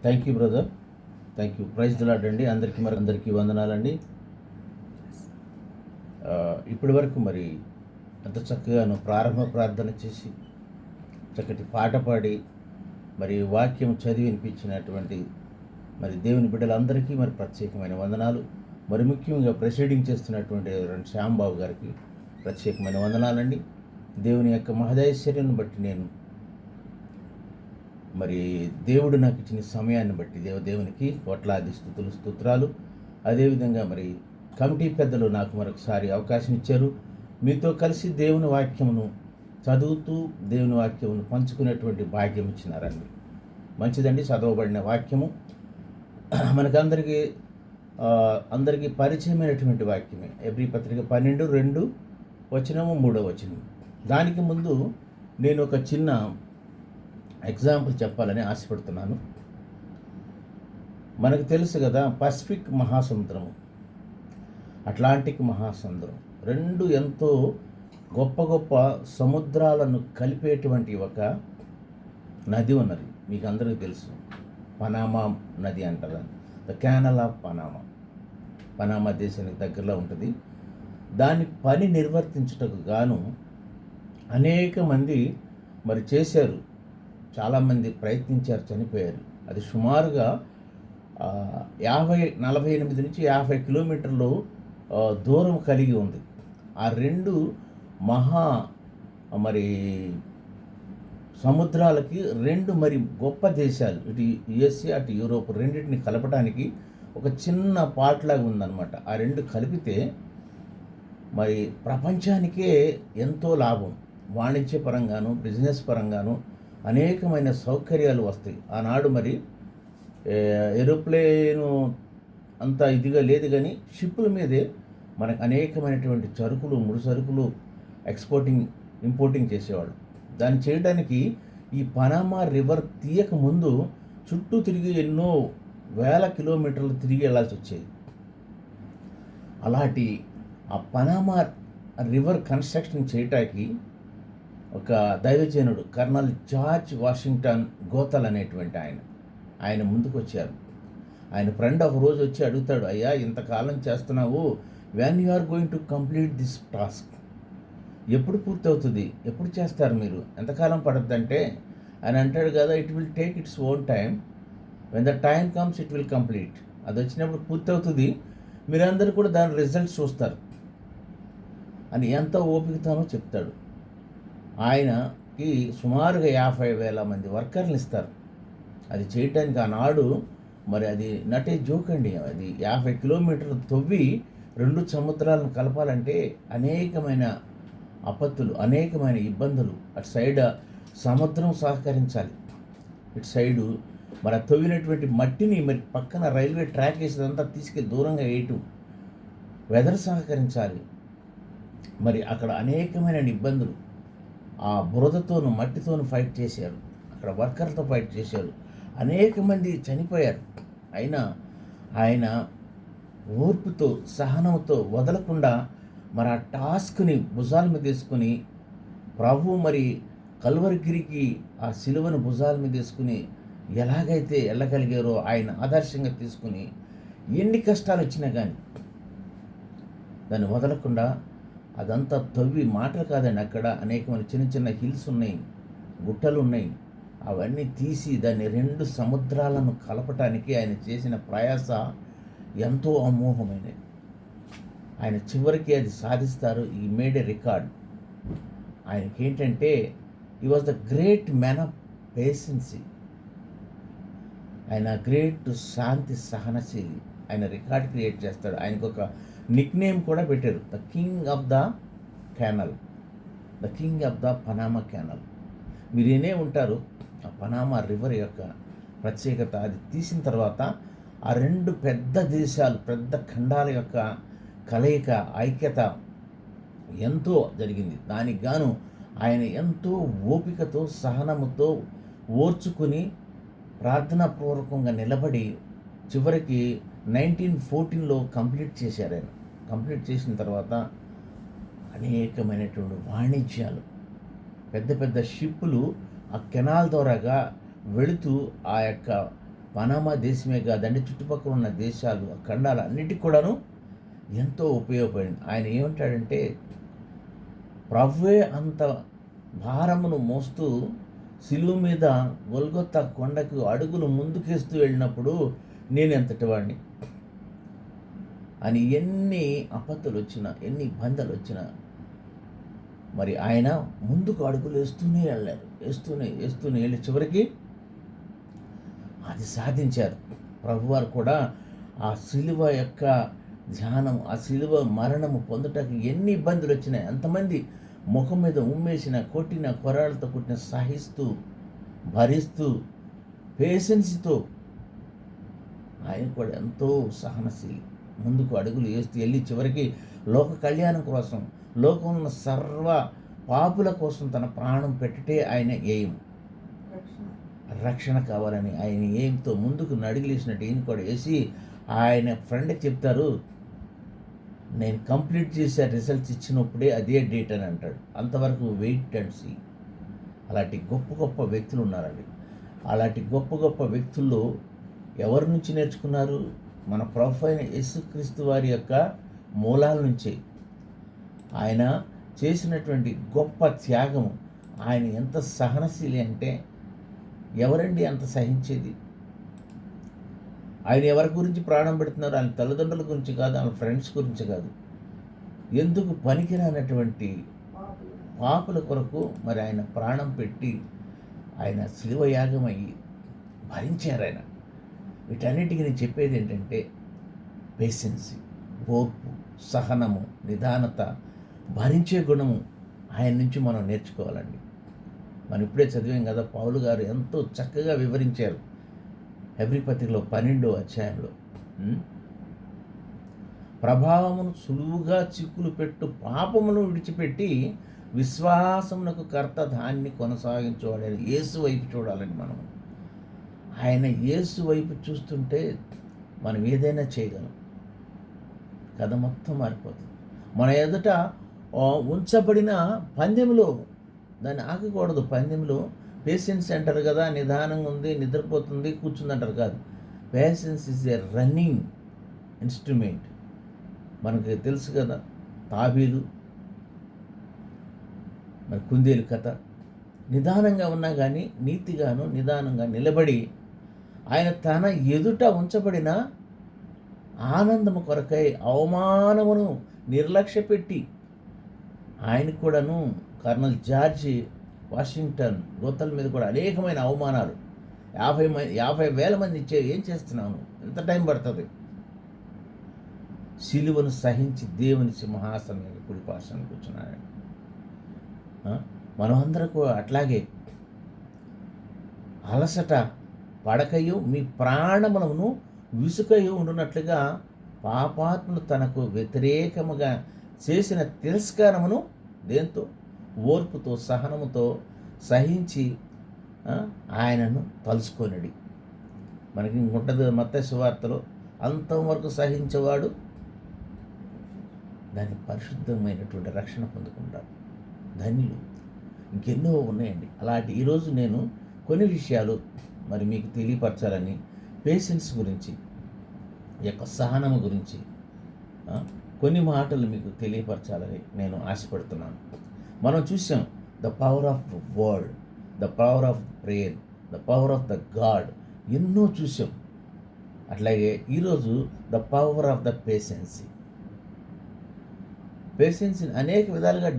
Thank you brother. Thank you. Praise the lord అండి. అందరికీ వందనాలండి. ఇప్పటి వరకు మరి అంత చక్కగాను ప్రారంభ ప్రార్థన చేసి చక్కటి పాట పాడి మరి వాక్యం చదివి వినిపించినటువంటి మరి దేవుని బిడ్డలందరికీ మరి ప్రత్యేకమైన వందనాలు. మరి ముఖ్యంగా ప్రెసైడింగ్ చేస్తున్నటువంటి శ్యాంబాబు గారికి ప్రత్యేకమైన వందనాలండి. దేవుని యొక్క మహదైశ్వర్యాన్ని బట్టి నేను మరి దేవుడు నాకు ఇచ్చిన సమయాన్ని బట్టి దేవునికి కోట్లాది స్తుతులు. అదేవిధంగా మరి కమిటీ పెద్దలు నాకు మరొకసారి అవకాశం ఇచ్చారు. మీతో కలిసి దేవుని వాక్యమును చదువుతూ దేవుని వాక్యమును పంచుకునేటువంటి భాగ్యం ఇచ్చినారండి. మంచిదండి. చదవబడిన వాక్యము అందరికీ పరిచయమైనటువంటి వాక్యమే. ఎబ్రీ పత్రిక 12:2 వచనము 3వ వచనం. దానికి ముందు నేను ఒక చిన్న ఎగ్జాంపుల్ చెప్పాలని ఆశపడుతున్నాను. మనకు తెలుసు కదా, పసిఫిక్ మహాసముద్రము, అట్లాంటిక్ మహాసముద్రం రెండు ఎంతో గొప్ప గొప్ప సముద్రాలను కలిపేటువంటి ఒక నది ఉన్నది. మీకు అందరికీ తెలుసు, పనామా నది అంటారు. ద క్యానల్ ఆఫ్ పనామా దేశానికి దగ్గరలో ఉంటుంది. దాని పని నిర్వర్తించుటకు గాను అనేక మంది మరి చేశారు. చాలామంది ప్రయత్నించారు, చనిపోయారు. అది సుమారుగా 48 నుంచి 50 కిలోమీటర్లు దూరం కలిగి ఉంది. ఆ రెండు మరి సముద్రాలకి రెండు మరి గొప్ప దేశాలు, ఇటు యుఎస్ఏ అటు యూరోప్, రెండింటిని కలపడానికి ఒక చిన్న పార్ట్లాగా ఉందన్నమాట. ఆ రెండు కలిపితే మరి ప్రపంచానికే ఎంతో లాభం, వాణిజ్యపరంగాను బిజినెస్ పరంగాను అనేకమైన సౌకర్యాలు వస్తాయి. ఆనాడు మరి ఏరోప్లేను అంత ఇదిగా లేదు, కానీ షిప్పుల మీదే మనకు అనేకమైనటువంటి ముడి సరుకులు ఇంపోర్టింగ్ చేసేవాడు. దాన్ని చేయడానికి ఈ పనామా రివర్ తీయక ముందు చుట్టూ తిరిగి ఎన్నో వేల కిలోమీటర్లు తిరిగి వెళ్ళాల్సి వచ్చేది. అలాంటి ఆ పనామా రివర్ కన్స్ట్రక్షన్ చేయటానికి ఒక దైవజనుడు కర్నల్ జార్జ్ వాషింగ్టన్ గోతల్ అనేటువంటి ఆయన ముందుకు వచ్చారు. ఆయన ఫ్రెండ్ ఒక రోజు వచ్చి అడుగుతాడు, అయ్యా ఇంతకాలం చేస్తున్నావు, when you are going to complete this task, ఎప్పుడు పూర్తవుతుంది, ఎప్పుడు చేస్తారు మీరు, ఎంతకాలం పడుతుందంటే ఆయన అంటాడు కదా, it will take its own time, when the time comes it will complete. అది వచ్చినప్పుడు పూర్తవుతుంది, మీరందరూ కూడా దాని రిజల్ట్స్ చూస్తారు అని ఎంత ఓపికతోనో చెప్తాడు. ఆయనకి సుమారుగా 50,000 మంది వర్కర్లు ఇస్తారు. అది చేయటానికి ఆనాడు మరి అది నటే జోక్ అండి. అది 50 కిలోమీటర్లు తవ్వి రెండు సముద్రాలను కలపాలంటే అనేకమైన ఆపత్తులు, అనేకమైన ఇబ్బందులు. అటు సైడ్ సముద్రం సహకరించాలి, ఇటు సైడు మరి తవ్వినటువంటి మట్టిని మరి పక్కన రైల్వే ట్రాక్ వేసేదంతా తీసుకెళ్ళి దూరంగా వేయటం, వెదర్ సహకరించాలి. మరి అక్కడ అనేకమైన ఇబ్బందులు. ఆ బురదతోను మట్టితోను ఫైట్ చేశారు, అక్కడ వర్కర్లతో ఫైట్ చేశారు, అనేక మంది చనిపోయారు. అయినా ఆయన ఓర్పుతో సహనంతో వదలకుండా మరి ఆ టాస్క్ని భుజాల మీద తీసుకుని, ప్రభు మరి కల్వరిగిరికి ఆ సిలువను భుజాల మీద తీసుకుని ఎలాగైతే వెళ్ళగలిగారో ఆయన ఆదర్శంగా తీసుకుని ఎన్ని కష్టాలు వచ్చినా కానీ దాన్ని వదలకుండా అదంతా తవ్వి, మాటలు కాదండి, అక్కడ అనేకమైన చిన్న చిన్న హిల్స్ ఉన్నాయి, గుట్టలు ఉన్నాయి, అవన్నీ తీసి దాన్ని రెండు సముద్రాలను కలపటానికి ఆయన చేసిన ప్రయాస ఎంతో అమోఘమైనది. ఆయన చివరికి అది సాధిస్తారు. ఈ మేడ్ ఏ రికార్డ్. ఆయనకి ఏంటంటే ఈ was the great man of patience, ఆయన గ్రేట్ శాంతి సహనశీలి. ఆయన రికార్డ్ క్రియేట్ చేస్తాడు. ఆయనకు ఒక నిక్ నేమ్ కూడా పెట్టారు, the king of the canal, the king of the Panama canal. మీరు వినే ఉంటారు ఆ పనామా రివర్ యొక్క ప్రత్యేకత. అది తీసిన తర్వాత ఆ రెండు పెద్ద దేశాలు, పెద్ద ఖండాల యొక్క కలయిక, ఐక్యత ఎంతో జరిగింది. దానికి గాను ఆయన ఎంతో ఓపికతో సహనముతో ఓర్చుకుని ప్రార్థనాపూర్వకంగా నిలబడి చివరికి 1914లో కంప్లీట్ చేశారు. ఆయన కంప్లీట్ చేసిన తర్వాత అనేకమైనటువంటి వాణిజ్యాలు, పెద్ద పెద్ద షిప్పులు ఆ కెనాల్ ద్వారాగా వెళుతూ ఆ యొక్క పనామా దేశమే కాదండి, చుట్టుపక్కల ఉన్న దేశాలు, ఖండాలు అన్నిటికి కూడాను ఎంతో ఉపయోగపడింది. ఆయన ఏమంటాడంటే, ప్రభువే అంత భారమును మోస్తూ సిలువ మీద గొల్గొతా కొండకు అడుగులు ముందుకేస్తూ వెళ్ళినప్పుడు నేనెంతటి వాడిని అని ఎన్ని ఆపత్తులు వచ్చినా, ఎన్ని ఇబ్బందులు వచ్చినా మరి ఆయన ముందుకు అడుగులు వేస్తూనే వెళ్ళారు. వేస్తూనే వెళ్ళి చివరికి అది సాధించారు. ప్రభువారు కూడా ఆ సిలువ యొక్క ధ్యానం, ఆ సిలువ మరణము పొందటానికి ఎన్ని ఇబ్బందులు వచ్చినాయి, అంతమంది ముఖం మీద ఉమ్మేసిన, కొట్టిన, కొరాలతో కొట్టిన సహిస్తూ, భరిస్తూ, పేషెన్స్తో ఆయన కూడా ఎంతో సహనశీలి. ముందుకు అడుగులు వేస్తూ వెళ్ళి చివరికి లోక కళ్యాణం కోసం, లోకంలో ఉన్న సర్వ పాపుల కోసం తన ప్రాణం పెట్టటే ఆయన ఎయిమ్. రక్షణ కావాలని ఆయన ఎయిమ్తో ముందుకు నడిగిలేసినట్టు ఈయన కూడా వేసి ఆయన ఫ్రెండ్కి చెప్తారు, నేను కంప్లీట్ చేసే రిజల్ట్స్ ఇచ్చినప్పుడే అదే డేట్ అని అంటాడు. అంతవరకు వెయిట్ అండ్ సీ. అలాంటి గొప్ప గొప్ప వ్యక్తులు ఉన్నారండి. అలాంటి గొప్ప గొప్ప వ్యక్తుల్లో ఎవరి నుంచి నేర్చుకున్నారు? మన ప్రభు అయిన యేసుక్రీస్తు వారి యొక్క మూలాల నుంచే. ఆయన చేసినటువంటి గొప్ప త్యాగము, ఆయన ఎంత సహనశీలి అంటే ఎవరండి అంత సహించేది? ఆయన ఎవరి గురించి ప్రాణం పెడుతున్నారు? ఆయన తల్లిదండ్రుల గురించి కాదు, ఆయన ఫ్రెండ్స్ గురించి కాదు, ఎందుకు పనికిరానటువంటి పాపుల కొరకు మరి ఆయన ప్రాణం పెట్టి ఆయన శిలువ యాగమయ్యి భరించారు ఆయన. వీటన్నిటికీ నేను చెప్పేది ఏంటంటే పేషెన్సీ, ఓర్పు, సహనము, నిదానత, భరించే గుణము ఆయన నుంచి మనం నేర్చుకోవాలండి. మనం ఇప్పుడే చదివాం కదా, పౌలు గారు ఎంతో చక్కగా వివరించారు హెబ్రీ పత్రికలో 12వ అధ్యాయంలో. ప్రభావమును సులువుగా చిక్కులు పెట్టు పాపమును విడిచిపెట్టి విశ్వాసమునకు కర్త దాన్ని కొనసాగించేవాడని యేసు వైపు చూడాలని మనం. ఆయన యేసు వైపు చూస్తుంటే మనం ఏదైనా చేయగలం. కథ మొత్తం మారిపోతుంది. మన ఎదుట ఉంచబడిన పందెంలో దాన్ని ఆగకూడదు. పందెంలో పేషెన్స్ అంటారు కదా, నిదానంగా ఉంది, నిద్రపోతుంది, కూర్చుంది అంటారు కాదు. Patience is a running instrument. మనకి తెలుసు కదా తాబేలు, మరి కుందేలు కథ. నిదానంగా ఉన్నా కానీ నీతిగాను నిదానంగా నిలబడి ఆయన తన ఎదుట ఉంచబడిన ఆనందము కొరకై అవమానమును నిర్లక్ష్యపెట్టి ఆయన కూడాను కర్నల్ జార్జ్ వాషింగ్టన్ గోతల మీద కూడా అనేకమైన అవమానాలు, 50,000 మంది ఏం చేస్తున్నాను, ఎంత టైం పడుతుంది? సిలువను సహించి దేవుని సింహాసనం మీద కుడిపార్శ్వన కూర్చున్నాడు. మనమందరకు అట్లాగే అలసట పడకయు మీ ప్రాణములను విసుకయు ఉండునట్లుగా పాపాత్ములు తనకు వ్యతిరేకముగా చేసిన తిరస్కారమును దేంతో? ఓర్పుతో, సహనముతో సహించి ఆయనను తలుసుకొనడి. మనకి ఇంకుంటుంది మత్తయి సువార్తలో, అంతవరకు సహించేవాడు దాని పరిశుద్ధమైనటువంటి రక్షణ పొందుకుంటాడు. ధన్యులు. ఇంకెన్నో ఉన్నాయండి అలాంటి. ఈరోజు నేను కొన్ని విషయాలు మరి మీకు తెలియపరచాలని, పేషెన్స్ గురించి, ఈ యొక్క సహనము గురించి కొన్ని మాటలు మీకు తెలియపరచాలని నేను ఆశపడుతున్నాను. మనం చూసాం the power of the word, the power of prayer, the power of the God, ఎన్నో చూసాం. అట్లాగే ఈరోజు the power of the patience. Patience అనేక విధాలుగా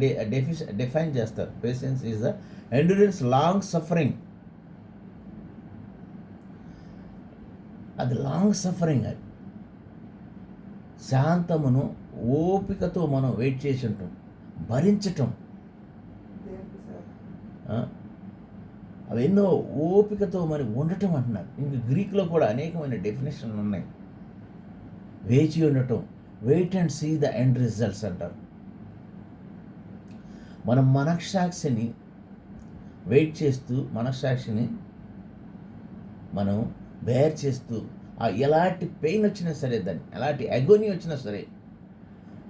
డిఫైన్ చేస్తారు. Patience is the endurance, long suffering. అది లాంగ్ సఫరింగ్. అది శాంతమును ఓపికతో మనం వెయిట్ చేసి ఉంటాం, భరించటం. అవెన్నో ఓపికతో మరి ఉండటం అంటున్నారు. ఇంక గ్రీక్లో కూడా అనేకమైన డెఫినేషన్లు ఉన్నాయి. వేచి ఉండటం, wait and see the end results అంటారు. మనం మనస్సాక్షిని వెయిట్ చేస్తూ, మనస్సాక్షిని మనం బేర్ చేస్తూ, ఎలాంటి పెయిన్ వచ్చినా సరే, దాన్ని ఎలాంటి అగోనీ వచ్చినా సరే,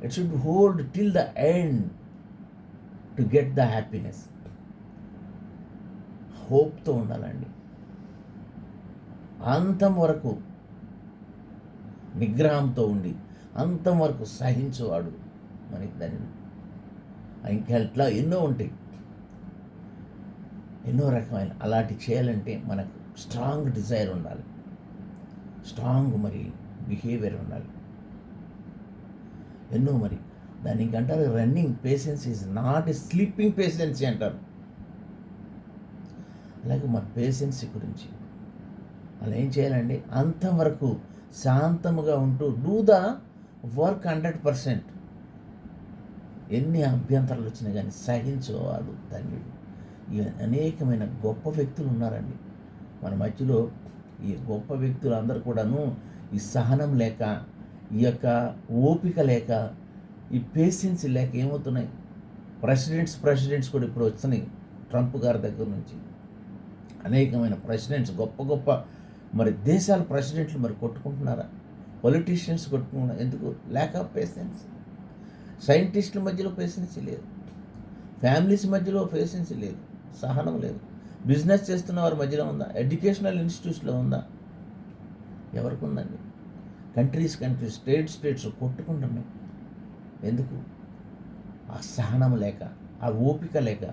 it should hold till the end to get the happiness. హోప్తో ఉండాలండి. అంతం వరకు నిగ్రహంతో ఉండి అంతం వరకు సహించువాడు మనకి ధన్యుడు. ఇంకా ఇట్లా ఎన్నో ఉంటాయి, ఎన్నో రకమైన అలాంటి చేయాలంటే మనకు స్ట్రాంగ్ డిజైర్ ఉండాలి, స్ట్రాంగ్ మరి బిహేవియర్ ఉండాలి. ఎన్నో మరి దానికి అంటారు running patience is not sleeping patience అంటారు. అలాగే మన పేషెన్సీ గురించి అలా ఏం చేయాలండి, అంతవరకు శాంతముగా ఉంటూ డూ ద వర్క్ 100%. ఎన్ని అభ్యంతరాలు వచ్చినా కానీ సహించేవాడు ధన్యుడు. ఈ అనేకమైన గొప్ప వ్యక్తులు ఉన్నారండి మన మధ్యలో. ఈ గొప్ప వ్యక్తులు అందరూ కూడాను ఈ సహనం లేక, ఈ యొక్క ఓపిక లేక, ఈ పేషెన్స్ లేక ఏమవుతున్నాయి, ప్రెసిడెంట్స్ కూడా ఇప్పుడు వస్తున్నాయి. ట్రంప్ గారి దగ్గర నుంచి అనేకమైన ప్రెసిడెంట్స్, గొప్ప గొప్ప మరి దేశాల ప్రెసిడెంట్లు మరి కొట్టుకుంటున్నారా? పొలిటీషియన్స్ కొట్టుకుంటున్నారు. ఎందుకు? Lack of patience. సైంటిస్టుల మధ్యలో పేషెన్స్ లేదు, ఫ్యామిలీస్ మధ్యలో పేషెన్స్ లేదు, సహనం లేదు. బిజినెస్ చేస్తున్న వారి మధ్యలో ఉందా? ఎడ్యుకేషనల్ ఇన్స్టిట్యూట్స్లో ఉందా? ఎవరికి ఉందండి? కంట్రీస్ స్టేట్స్ కొట్టుకుంటున్నాయి. ఎందుకు? ఆ సహనం లేక, ఆ ఓపిక లేక,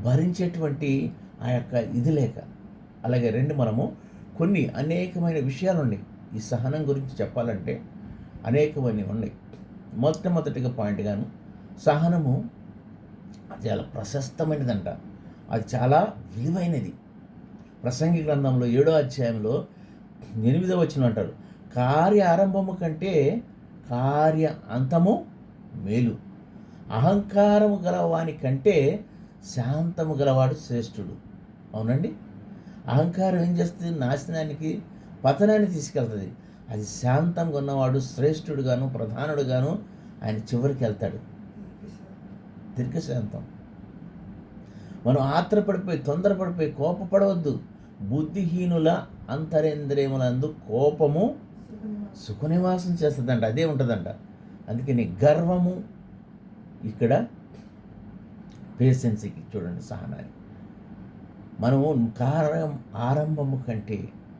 భరించేటువంటి ఆ యొక్క ఇది లేక. అలాగే మనము కొన్ని అనేకమైన విషయాలు ఉన్నాయి ఈ సహనం గురించి చెప్పాలంటే, అనేకమైన ఉన్నాయి. మొట్టమొదటిగా పాయింట్గాను సహనము అది చాలా ప్రశస్తమైనదంట, అది చాలా విలువైనది. ప్రసంగి గ్రంథంలో 7వ అధ్యాయంలో 8వ వచనం అంటారు, కార్య ఆరంభము కంటే కార్య అంతము మేలు, అహంకారము గలవాని కంటే శాంతము గలవాడు శ్రేష్ఠుడు. అవునండి, అహంకారం ఏం చేస్తుంది? నాశనానికి, పతనాన్ని తీసుకెళ్తుంది. అది శాంతంగా ఉన్నవాడు శ్రేష్ఠుడుగాను, ప్రధానుడుగాను ఆయన చివరికి వెళ్తాడు. దీర్ఘశాంతం. మనం ఆత్రపడిపోయి, తొందరపడిపోయి కోపపడవద్దు. బుద్ధిహీనుల అంతరేంద్రియములందు కోపము సుఖనివాసం చేస్తుందంట, అదే ఉంటుందంట. అందుకని గర్వము ఇక్కడ పేషెన్సీకి చూడండి, సహనాన్ని. మనము కార్యం ఆరంభము కంటే,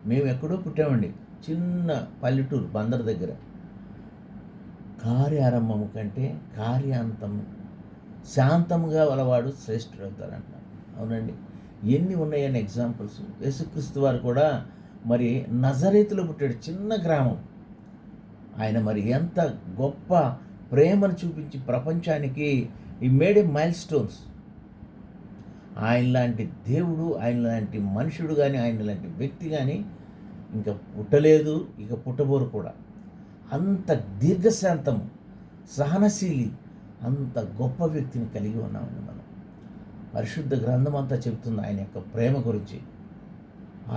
మేము ఎక్కడో పుట్టామండి, చిన్న పల్లెటూరు బందర్ దగ్గర. కార్యారంభము కంటే కార్యాంతము శాంతముగా వలవాడు శ్రేష్ఠుడు అవుతారంట. అవునండి, ఎన్ని ఉన్నాయని ఎగ్జాంపుల్స్. యేసుక్రీస్తు వారు కూడా మరి నజరేతులో పుట్టాడు, చిన్న గ్రామం. ఆయన మరి ఎంత గొప్ప ప్రేమను చూపించి ప్రపంచానికి ఈ మేడ్ ఏ మైల్ స్టోన్స్. ఆయన లాంటి దేవుడు, ఆయన లాంటి మనుషుడు కానీ, ఆయన లాంటి వ్యక్తి కానీ ఇంకా పుట్టలేదు, ఇక పుట్టబోరు కూడా. అంత దీర్ఘశాంతము, సహనశీలి, అంత గొప్ప వ్యక్తిని కలిగి ఉన్నామని మనం. పరిశుద్ధ గ్రంథం అంతా చెబుతుంది ఆయన యొక్క ప్రేమ గురించి.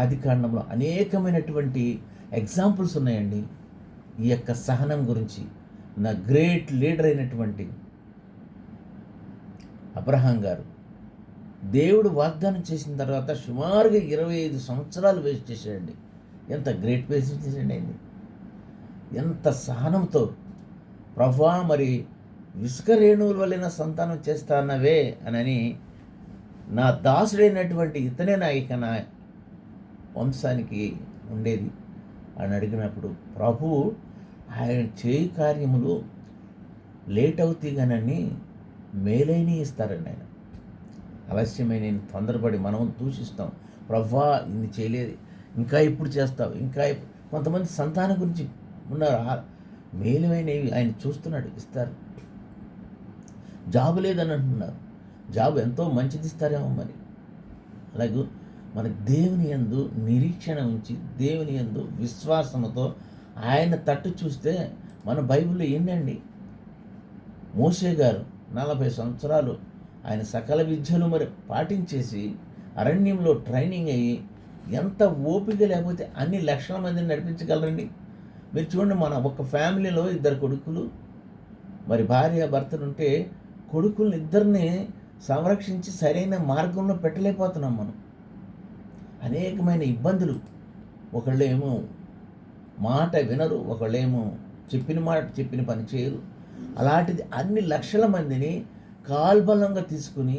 ఆదికాండంలో అనేకమైనటువంటి ఎగ్జాంపుల్స్ ఉన్నాయండి ఈ యొక్క సహనం గురించి. నా గ్రేట్ లీడర్ అయినటువంటి అబ్రహాం గారు దేవుడు వాగ్దానం చేసిన తర్వాత సుమారుగా 25 సంవత్సరాలు వేస్ట్ చేశాడండి. ఎంత గ్రేట్ పేషెన్స్ అండి, ఎంత సహనంతో. ప్రభువా, మరి ఇసుక రేణువుల వలన సంతానం చేస్తానవే అని నా దాసుడైనటువంటి ఇతనే నా వంశానికి ఉండేది అని అడిగినప్పుడు ప్రభువు ఆయన చేయి కార్యములు లేట్ అవుతాయి కానని మేలైన ఇస్తారండి. ఆయన ఆలస్యమైన తొందరపడి మనం దూషిస్తాం. ప్రభువా ఇన్ని చేయలేదు, ఇంకా ఇప్పుడు చేస్తావు, ఇంకా కొంతమంది సంతానం గురించి ఉన్నారు, మేలుమైనవి ఆయన చూస్తున్నాడు, ఇస్తారు. జాబు లేదని అంటున్నారు, జాబు ఎంతో మంచిది ఇస్తారేమో మరి. అలాగే మన దేవుని యందు నిరీక్షణ ఉంచి, దేవుని యందు విశ్వాసముతో ఆయన తట్టు చూస్తే మన బైబిల్లో ఏంటండి, మోషే గారు 40 సంవత్సరాలు ఆయన సకల విద్యలు మరి పాటించేసి అరణ్యంలో ట్రైనింగ్ అయ్యి, ఎంత ఓపిక లేకపోతే అన్ని లక్షల మందిని నడిపించగలరండి. మీరు చూడండి, మన ఒక ఫ్యామిలీలో 2 కొడుకులు మరి భార్య భర్తలుంటే కొడుకుల్ని ఇద్దరిని సంరక్షించి సరైన మార్గంలో పెట్టలేకపోతున్నాం మనం. అనేకమైన ఇబ్బందులు. ఒకళ్ళేమో మాట వినరు, ఒకళ్ళేమో చెప్పిన పని చేయరు. అలాంటిది అన్ని లక్షల మందిని కాల్బలంగా తీసుకుని,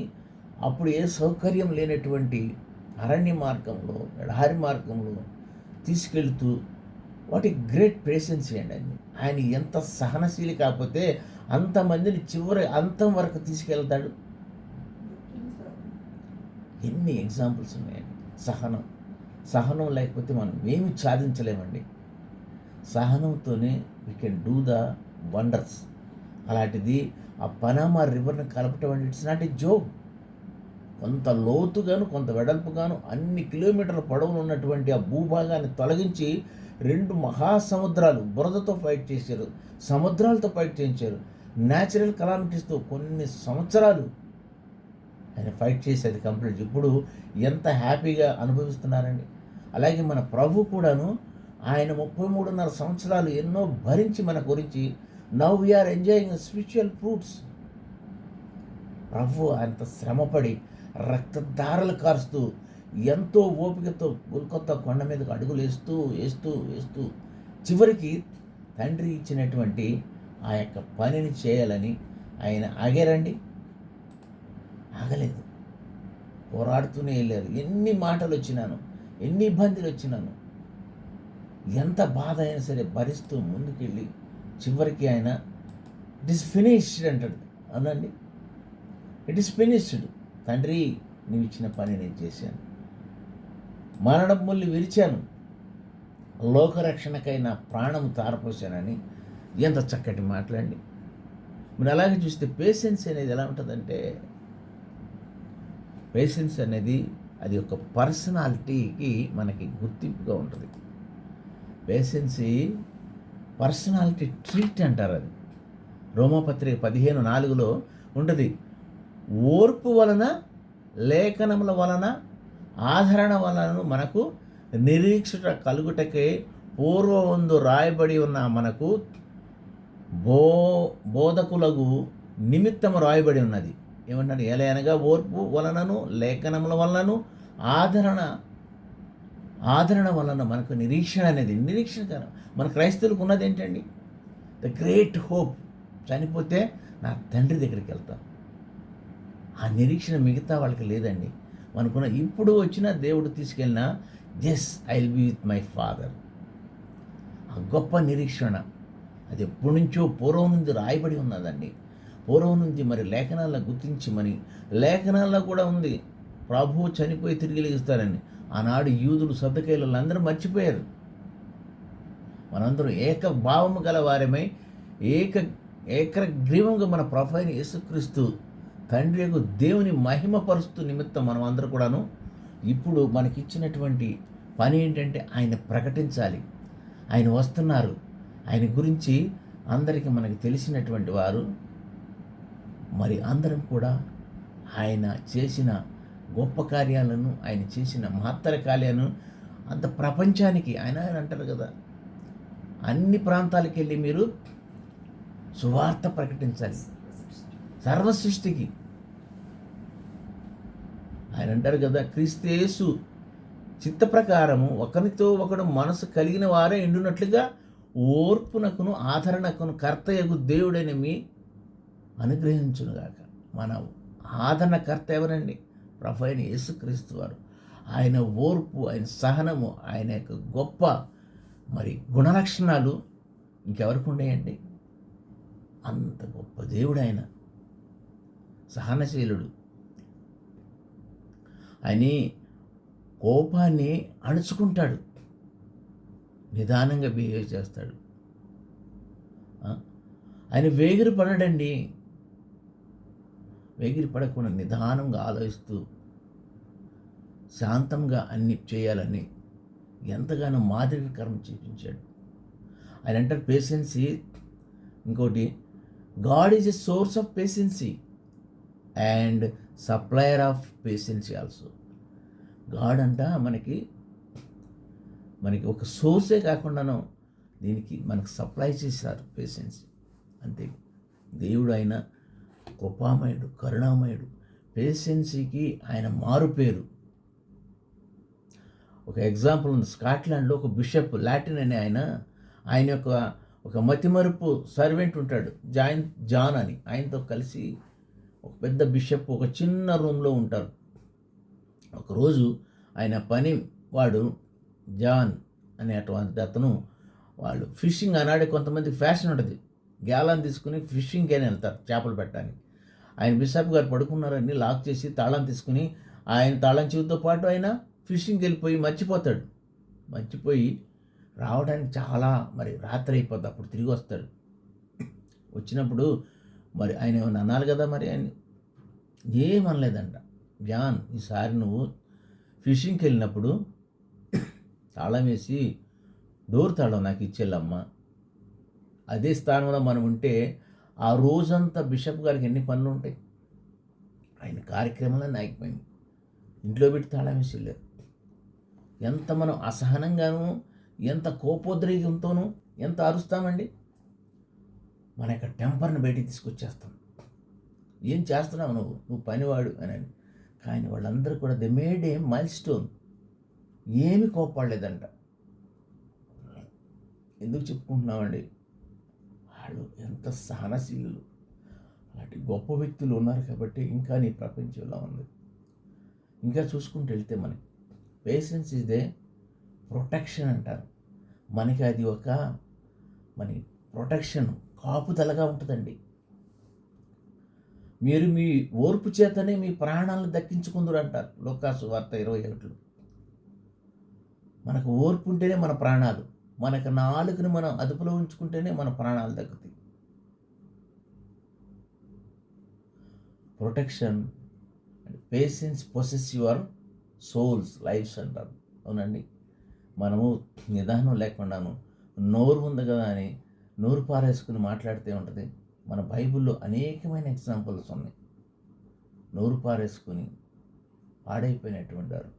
అప్పుడు ఏ సౌకర్యం లేనటువంటి అరణ్య మార్గంలో, ఎడారి మార్గంలో తీసుకెళ్తూ వాట్ ఏ గ్రేట్ పేషెన్స్ అండి ఆయన. ఆయన ఎంత సహనశీలి కాకపోతే అంతమందిని చివరి అంతం వరకు తీసుకెళ్తాడు. ఎన్ని ఎగ్జాంపుల్స్ ఉన్నాయండి. సహనం లేకపోతే మనం ఏమి సాధించలేమండి. సహనంతోనే we can do the wonders. అలాంటిది ఆ పనామా రివర్ని కలపటం అంటే ఇట్స్ నాట్ ఏ జోక్. కొంత లోతుగాను కొంత వెడల్పుగాను అన్ని కిలోమీటర్ల పొడవులు ఉన్నటువంటి ఆ భూభాగాన్ని తొలగించి 2 మహాసముద్రాలు బురదతో ఫైట్ చేశారు, సముద్రాలతో ఫైట్ చేయించారు, న్యాచురల్ కలామిటీస్తో కొన్ని సంవత్సరాలు ఆయన ఫైట్ చేసేది కంప్లీట్. ఇప్పుడు ఎంత హ్యాపీగా అనుభవిస్తున్నారండి. అలాగే మన ప్రభు కూడాను ఆయన 33.5 సంవత్సరాలు ఎన్నో భరించి మన గురించి now we are enjoying spiritual fruits. ప్రభు అంత శ్రమపడి రక్తధారలు కారుస్తూ ఎంతో ఓపికతో గుల్కొత్త కొండ మీదకు అడుగులు వేస్తూ చివరికి తండ్రి ఇచ్చినటువంటి ఆ యొక్క పనిని చేయాలని ఆయన ఆగారండి. ఆగలేదు, పోరాడుతూనే వెళ్ళారు. ఎన్ని మాటలు వచ్చినాను, ఎన్ని ఇబ్బందులు వచ్చినాను, ఎంత బాధ అయినా సరే భరిస్తూ ముందుకెళ్ళి చివరికి ఆయన ఇట్ ఈస్ ఫినిష్డ్ అంటాడు. అవునండి, ఇట్ ఈస్ ఫినిష్డ్. తండ్రి నువ్వు ఇచ్చిన పని నేను చేశాను, మరణం ముల్లి విరిచాను, లోకరక్షణకై నా ప్రాణం తారపోసానని ఎంత చక్కటి మాట్లాడి. మరి అలాగే చూస్తే పేషెన్స్ అనేది ఎలా ఉంటుందంటే, పేషెన్స్ అనేది అది ఒక పర్సనాలిటీకి మనకి గుర్తింపుగా ఉంటుంది. పేషెన్సీ పర్సనాలిటీ ట్రీట్ అంటారు. అది రోమాపత్రిక 15:4 ఉంటుంది. ఓర్పు వలన, లేఖనముల వలన, ఆదరణ వలన మనకు నిరీక్షట కలుగుటకే పూర్వమందు రాయబడి ఉన్న మనకు బోధకులకు నిమిత్తము రాయబడి ఉన్నది. ఏమన్నాడు? ఎలయనగా ఓర్పు వలనను, లేఖనముల వలనను, ఆదరణ వలన మనకు నిరీక్షణ అనేది. నిరీక్షణ మన క్రైస్తవులకు ఉన్నది ఏంటండి? The great hope. చనిపోతే నా తండ్రి దగ్గరికి వెళ్తాను. ఆ నిరీక్షణ మిగతా వాళ్ళకి లేదండి. మనకున్న ఇప్పుడు వచ్చిన దేవుడు తీసుకెళ్ళిన yes I will be with my father. ఆ గొప్ప నిరీక్షణ అది ఎప్పటి నుంచో పూర్వం నుండి రాయబడి ఉన్నదండి. పూర్వం నుంచి మరి లేఖనాల్లో గుర్తించమని, లేఖనాల్లో కూడా ఉంది ప్రభువు చనిపోయి తిరిగి లేస్తారని. ఆనాడు యూదులు, సద్దకేయులు అందరూ మర్చిపోయారు. మనందరం ఏక భావము గల వారమై ఏకగ్రీవంగా మన ప్రభు అయిన యేసుక్రీస్తు తండ్రి యొక్క దేవుని మహిమపరుస్తూ నిమిత్తం మనం అందరూ కూడాను ఇప్పుడు మనకిచ్చినటువంటి పని ఏంటంటే ఆయన ప్రకటించాలి. ఆయన వస్తున్నారు. ఆయన గురించి అందరికీ మనకి తెలిసినటువంటి వారు మరి అందరం కూడా ఆయన చేసిన గొప్ప కార్యాలను, ఆయన చేసిన మహత్తర కార్యాలను అంత ప్రపంచానికి ఆయన అంటారు కదా, అన్ని ప్రాంతాలకు వెళ్ళి మీరు సువార్త ప్రకటించాలి సర్వ సృష్టికి. ఆయన అంటారు కదా, క్రీస్తు యేసు చిత్త ప్రకారము ఒకరితో ఒకడు మనసు కలిగిన వారే ఎండునట్లుగా ఓర్పునకును ఆదరణకును కర్తయగు దేవుడని మీ అనుగ్రహించునుగాక. మన ఆదరణకర్త ఎవరండి? ప్రభు అయిన యేసుక్రీస్తు వారు. ఆయన ఓర్పు, ఆయన సహనము, ఆయన యొక్క గొప్ప మరి గుణలక్షణాలు ఇంకెవరికి ఉన్నాయండి? అంత గొప్ప దేవుడు ఆయన. సహనశీలుడు. ఆయన కోపాన్ని అణుచుకుంటాడు, నిదానంగా బిహేవ్ చేస్తాడు. ఆయన వేగిరి పడడండి. వేగిరి పడకుండా నిదానంగా ఆలోచిస్తూ శాంతంగా అన్ని చేయాలని ఎంతగానో మాదిరికరం చూపించాడు. ఆయన అంటారు పేషెన్సీ. ఇంకోటి, god is a source of patience and supplier of patience also. God అంట మనకి ఒక సోర్సే కాకుండాను దీనికి మనకు సప్లై చేశారు పేషెన్సీ. అంతే, దేవుడు ఆయన కృపామయుడు, కరుణామయుడు. పేషెన్సీకి ఆయన మారు పేరు. ఒక ఎగ్జాంపుల్ ఉంది. స్కాట్లాండ్లో ఒక బిషప్ లాటిన్ అనే ఆయన యొక్క ఒక మతిమరుపు సర్వెంట్ ఉంటాడు, జాన్ అని. ఆయనతో కలిసి ఒక పెద్ద బిషప్ ఒక చిన్న రూమ్లో ఉంటారు. ఒకరోజు ఆయన పని వాడు జాన్ అనేటువంటి అతను వాళ్ళు ఫిషింగ్ ఆనాడే కొంతమంది ఫ్యాషన్ ఉంటుంది, గ్యాలాన్ తీసుకుని ఫిషింగ్కి అని వెళ్తారు చేపలు పెట్టడానికి. ఆయన బిషప్ గారు పడుకున్నారని లాక్ చేసి తాళం తీసుకుని ఆయన తాళం చెవితో పాటు ఆయన ఫిషింగ్కి వెళ్ళిపోయి మర్చిపోతాడు. మర్చిపోయి రావడానికి చాలా మరి రాత్రి అయిపోద్ది, అప్పుడు తిరిగి వస్తాడు. వచ్చినప్పుడు మరి ఆయన ఏమైనా అనాలి కదా, మరి ఆయన ఏమనలేదంట. జాన్, ఈసారి నువ్వు ఫిషింగ్కి వెళ్ళినప్పుడు తాళం వేసి డోర్ తాళం నాకు ఇచ్చేళ్ళమ్మా. అదే స్థానంలో మనం ఉంటే ఆ రోజంతా బిషప్ గారికి ఎన్ని పనులు ఉంటాయి, ఆయన కార్యక్రమాలన్నీ ఆగిపోయింది. ఇంట్లో పెట్టి తాళం వేసి వెళ్ళారు. ఎంత మనం అసహనంగానూ ఎంత కోపోద్రేకంతోనూ ఎంత అరుస్తామండి. మన యొక్క టెంపర్ని బయటికి తీసుకొచ్చేస్తాం. ఏం చేస్తున్నావు నువ్వు పనివాడు అని. కానీ వాళ్ళందరూ కూడా the made A mile stone, ఏమి కోప్పడలేదంట. ఎందుకు చెప్పుకుంటున్నామండి, వాళ్ళు ఎంత సహనశీలు. అలాంటి గొప్ప వ్యక్తులు ఉన్నారు కాబట్టి ఇంకా నీ ప్రపంచంలో ఉంది. ఇంకా చూసుకుంటూ వెళ్తే మనకి పేషెన్స్ ఇస్ దే ప్రొటెక్షన్ అంటారు. మనకి అది ఒక మన ప్రొటెక్షన్, కాపుదలగా ఉంటుందండి. మీరు మీ ఓర్పు చేతనే మీ ప్రాణాలను దక్కించుకుందరు అంటారు లూకాసు వార్త 21. మనకు ఓర్పు ఉంటేనే మన ప్రాణాలు, మనకు నాలుకని మనం అదుపులో ఉంచుకుంటేనే మన ప్రాణాలు దక్కుతాయి. Protection and patience possess your souls lives అంటారు. అవునండి, మనము నిదానం లేకుండాను నోరు ఉంది కదా అని నోరు పారేసుకుని మాట్లాడితే ఉంటుంది. మన బైబిల్లో అనేకమైన ఎగ్జాంపుల్స్ ఉన్నాయి. నోరు పారేసుకుని పాడైపోయినటువంటి వారు.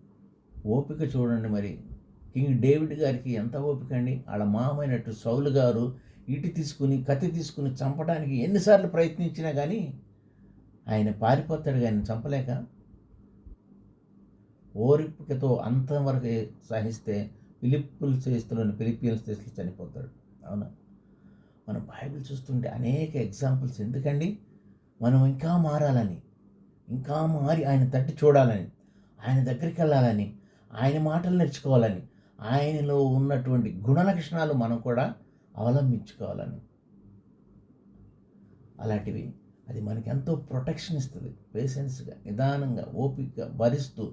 ఓపిక చూడండి, మరి కింగ్ డేవిడ్ గారికి ఎంత ఓపిక అండి. వాళ్ళ మామైనట్టు సౌలు గారు ఇటు తీసుకుని కత్తి తీసుకుని చంపడానికి ఎన్నిసార్లు ప్రయత్నించినా కానీ ఆయన పారిపోతాడు, కానీ చంపలేక ఓర్పుకతో అంతవరకు సహిస్తే ఫిలిపియన్స్ దేశంలో చనిపోతాడు. అవునా, మన బైబిల్ చూస్తుంటే అనేక ఎగ్జాంపుల్స్. ఎందుకండి, మనం ఇంకా మారాలని, ఇంకా మారి ఆయన తట్టి చూడాలని, ఆయన దగ్గరికి వెళ్ళాలని, ఆయన మాటలు నేర్చుకోవాలని, ఆయనలో ఉన్నటువంటి గుణలక్షణాలు మనం కూడా అవలంబించుకోవాలని. అలాంటివి అది మనకి ఎంతో ప్రొటెక్షన్ ఇస్తుంది. పేషెన్స్గా నిదానంగా ఓపికగా భరిస్తూ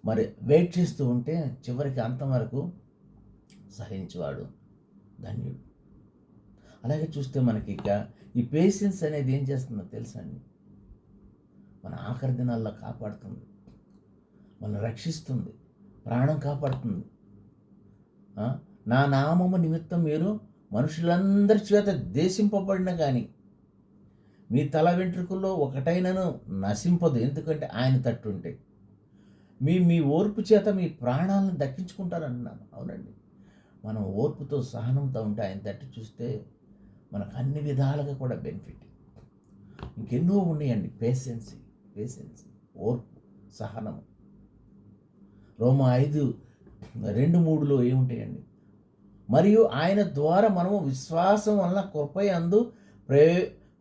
మరి వెయిట్ చేస్తూ ఉంటే చివరికి అంతం వరకు సహించేవాడు ధన్యుడు. అలాగే చూస్తే మనకి ఇక ఈ పేషెన్స్ అనేది ఏం చేస్తుందో తెలుసా అండి, మన ఆఖరి దినాల్లో కాపాడుతుంది, మనం రక్షిస్తుంది, ప్రాణం కాపాడుతుంది. నా నామము నిమిత్తం మీరు మనుషులందరి చేత దేశింపబడిన కానీ మీ తల వెంట్రుకల్లో ఒకటైనను నశింపదు, ఎందుకంటే ఆయన తట్టుంటే మీ ఓర్పు చేత మీ ప్రాణాలను దక్కించుకుంటారన్నాను. అవునండి, మనం ఓర్పుతో సహనంతో ఉంటే ఆయన తట్టి చూస్తే మనకు అన్ని విధాలుగా కూడా బెనిఫిట్. ఇంకెన్నో ఉన్నాయండి. పేషెన్స్, ఓర్పు, సహనము. రోమా 5:2-3 ఏముంటాయండి, మరియు ఆయన ద్వారా మనము విశ్వాసం వలన కృపయందు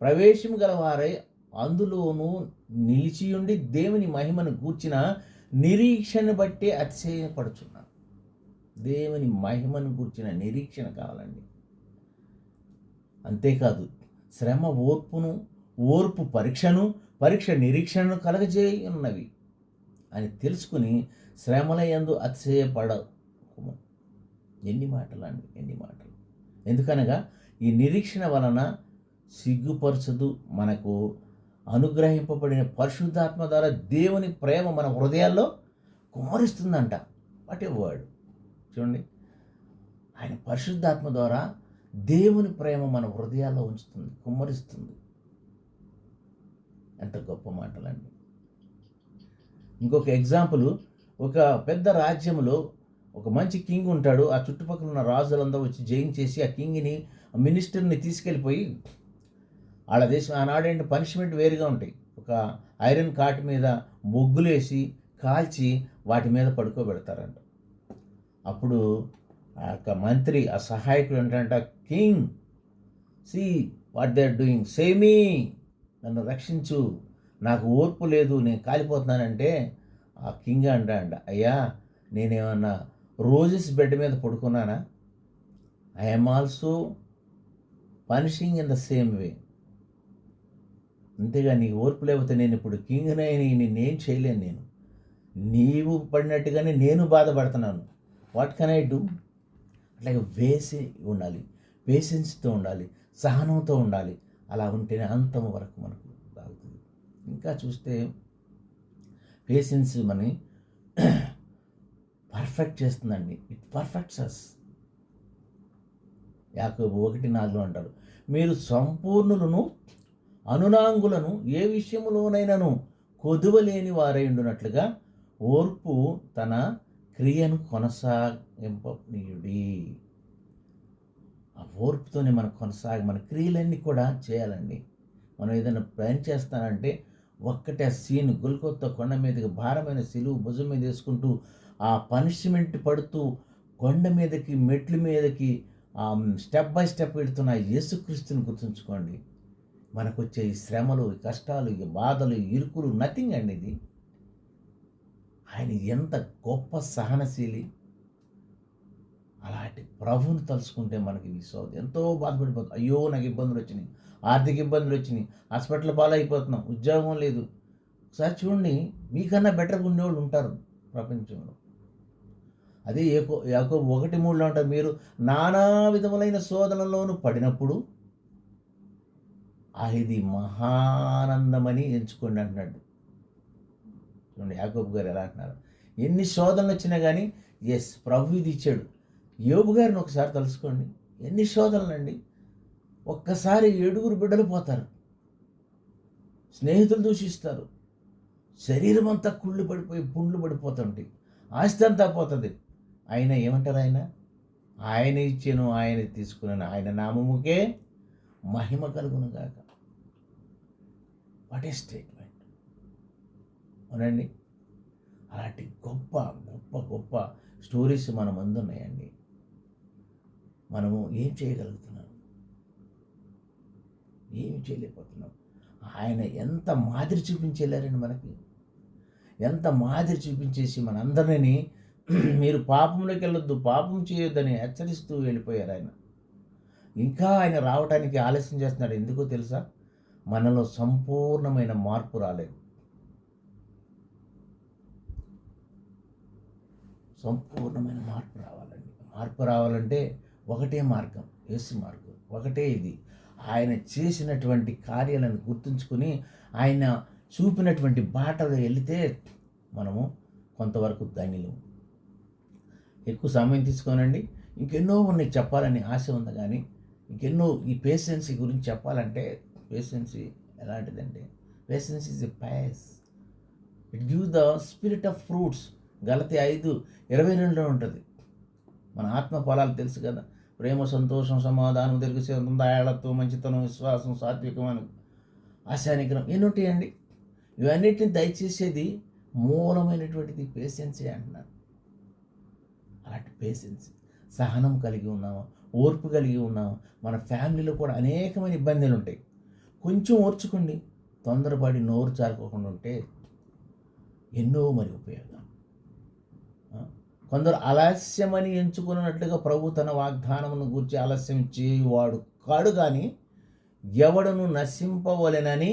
ప్రవేశం గలవారై అందులోనూ నిలిచియుండి దేవుని మహిమను గూర్చిన నిరీక్షణ బట్టి అతిశయపడుచున్నాను. దేవుని మహిమను గూర్చిన నిరీక్షణ కావాలండి. అంతేకాదు శ్రమ ఓర్పు పరీక్ష నిరీక్షణను కలగజేయున్నవి అని తెలుసుకుని శ్రమల యందు అతిశయపడము. ఎన్ని మాటలు. ఎందుకనగా ఈ నిరీక్షణ వలన సిగ్గుపరచదు, మనకు అనుగ్రహింపబడిన పరిశుద్ధాత్మ ద్వారా దేవుని ప్రేమ మన హృదయాల్లో కుమ్మరిస్తుందంట. వాట్ ఏ వర్డ్ చూడండి, ఆయన పరిశుద్ధాత్మ ద్వారా దేవుని ప్రేమ మన హృదయాల్లో ఉంచుతుంది, కుమ్మరిస్తుంది. ఎంత గొప్ప మాటలండి. ఇంకొక ఎగ్జాంపుల్, ఒక పెద్ద రాజ్యంలో ఒక మంచి కింగ్ ఉంటాడు. ఆ చుట్టుపక్కల ఉన్న రాజులందరూ వచ్చి జయించేసి ఆ కింగ్ని, మినిస్టర్ని తీసుకెళ్ళిపోయి వాళ్ళ దేశం ఆనాడేంటి పనిష్మెంట్ వేరుగా ఉంటాయి. ఒక ఐరన్ కాట్ మీద బొగ్గులేసి కాల్చి వాటి మీద పడుకోబెడతారంట. అప్పుడు ఆ యొక్క మంత్రి, ఆ సహాయకుడు ఏంటంట, king see what they are doing, save me, నన్ను రక్షించు, నాకు ఓర్పు లేదు, నేను కాలిపోతున్నానంటే ఆ కింగ్ అంట, అయ్యా నేనేమన్నా రోజెస్ బెడ్ మీద పడుకున్నానా? I am also punishing in the same way. అంతేగా, నీకు ఓర్పు లేకపోతే నేను ఇప్పుడు కింగ్‌నైని నిన్నేం చేయలేను నేను. నీవు పడినట్టుగానే నేను బాధపడుతున్నాను. What can I do? అట్లాగే వేసి ఉండాలి, పేషెన్స్‌తో ఉండాలి, సహనంతో ఉండాలి. అలా ఉంటేనే అంతం వరకు మనకు సాగుతుంది. ఇంకా చూస్తే పేషెన్స్ మనని పర్ఫెక్ట్ చేస్తుందండి. ఇట్ పర్ఫెక్ట్స్ అస్. యాకోబు 1:4 అంటారు, మీరు సంపూర్ణులను అనునాంగులను ఏ విషయములోనైనాను కొదువలేని వారై ఉండునట్లుగా ఓర్పు తన క్రియను కొనసాగింపనీయుడి. ఆ ఓర్పుతోనే మనం మన క్రియలన్నీ కూడా చేయాలండి. మనం ఏదైనా ప్లాన్ చేస్తానంటే ఒక్కటే ఆ సీన్ గొల్గొతా కొండ మీదకి భారమైన సిలువ భుజం మీద వేసుకుంటూ ఆ పనిష్మెంట్ పడుతూ కొండ మీదకి మెట్ల మీదకి స్టెప్ బై స్టెప్ వెళుతున్న యేసుక్రీస్తుని గుర్తుంచుకోండి. మనకొచ్చే ఈ శ్రమలు, ఈ కష్టాలు, ఈ బాధలు, ఈ ఇరుకులు నథింగ్ అండి ఇది. ఆయన ఎంత గొప్ప సహనశీలి. అలాంటి ప్రభువుని తలుచుకుంటే మనకి ఎంతో బాధపడిపోతాం. అయ్యో నాకు ఇబ్బందులు వచ్చినాయి, ఆర్థిక ఇబ్బందులు వచ్చినాయి, హాస్పిటల్ పాలైపోతున్నాం, ఉద్యోగం లేదు. ఒకసారి చూడండి, మీకన్నా బెటర్గా ఉండేవాళ్ళు ఉంటారు ప్రపంచంలో. అదే యాకోబు 1:3 అంటారు, మీరు నానా విధములైన శోధనలోను పడినప్పుడు ఇది మహానందమని ఎంచుకోండి అంటున్నాడు. చూడండి యాకోబు గారు ఎలా అంటున్నారు. ఎన్ని శోధనలు వచ్చినా కానీ ప్రభు ఇది ఇచ్చాడు. యోబు గారిని ఒకసారి తలుసుకోండి, ఎన్ని శోధనలండి. ఒక్కసారి 7 బిడ్డలు పోతారు, స్నేహితులు దూషిస్తారు, శరీరం అంతా కుళ్ళు పడిపోయి పుండ్లు పడిపోతుంటాయి, ఆస్తి అంతా పోతుంది. ఆయన ఏమంటారు, ఆయన ఇచ్చాను, ఆయన తీసుకున్నాను, ఆయన నామముకే మహిమ కలుగును గాక. What a statement. అవునండి, అలాంటి గొప్ప గొప్ప గొప్ప స్టోరీస్ మన ముందు ఉన్నాయండి. మనము ఏం చేయగలుగుతున్నాం? ఏమి చేయలేకపోతున్నాం. ఆయన ఎంత మాదిరి చూపించేళ్ళారండి మనకి. ఎంత మాదిరి చూపించేసి మనందరినీ మీరు పాపంలోకి వెళ్ళొద్దు, పాపం చేయొద్దని హెచ్చరిస్తూ వెళ్ళిపోయారు ఆయన. ఇంకా ఆయన రావడానికి ఆలస్యం చేస్తున్నాడు. ఎందుకో తెలుసా? మనలో సంపూర్ణమైన మార్పు రాలేదు. సంపూర్ణమైన మార్పు రావాలండి. మార్పు రావాలంటే ఒకటే మార్గం, యేసు మార్గం. ఒకటే ఇది. ఆయన చేసినటువంటి కార్యాలను గుర్తుంచుకొని ఆయన చూపినటువంటి బాటలో వెళితే మనము కొంతవరకు ధన్యులు. ఎక్కువ సమయం తీసుకోనండి, ఇంకెన్నో ఉన్నాయి చెప్పాలని ఆశ ఉంది. కానీ ఇంకెన్నో ఈ పేషెన్సీ గురించి చెప్పాలంటే, పేషెన్సీ ఎలాంటిదంటే, patience is a pass, it give the spirit of fruits. గలతీ 5:22 ఉంటుంది. మన ఆత్మ ఫలాలు తెలుసు కదా, ప్రేమ, సంతోషం, సమాధానం, దీర్ఘశాంతం, దయాళత్వం, మంచితనం, విశ్వాసం, సాత్వికం, ఆశానిగ్రహం ఎన్ని ఉంటాయండి. ఇవన్నిటిని దయచేసేది మూలమైనటువంటిది పేషెన్సీ అంటున్నారు. అలాంటి పేషెన్స్, సహనం కలిగి ఉన్నామా, ఓర్పు కలిగి ఉన్నామా. మన ఫ్యామిలీలో కూడా అనేకమైన ఇబ్బందులు ఉంటాయి. కొంచెం ఓర్చుకోండి, తొందరపడి నోరు చారుకోకుండా ఉంటే ఎన్నో మరి ఉపయోగం. కొందరు ఆలస్యమని ఎంచుకున్నట్లుగా ప్రభు తన వాగ్దానమును గూర్చి ఆలస్యం చేయువాడు కాడు, కానీ ఎవడను నశింపవలెనని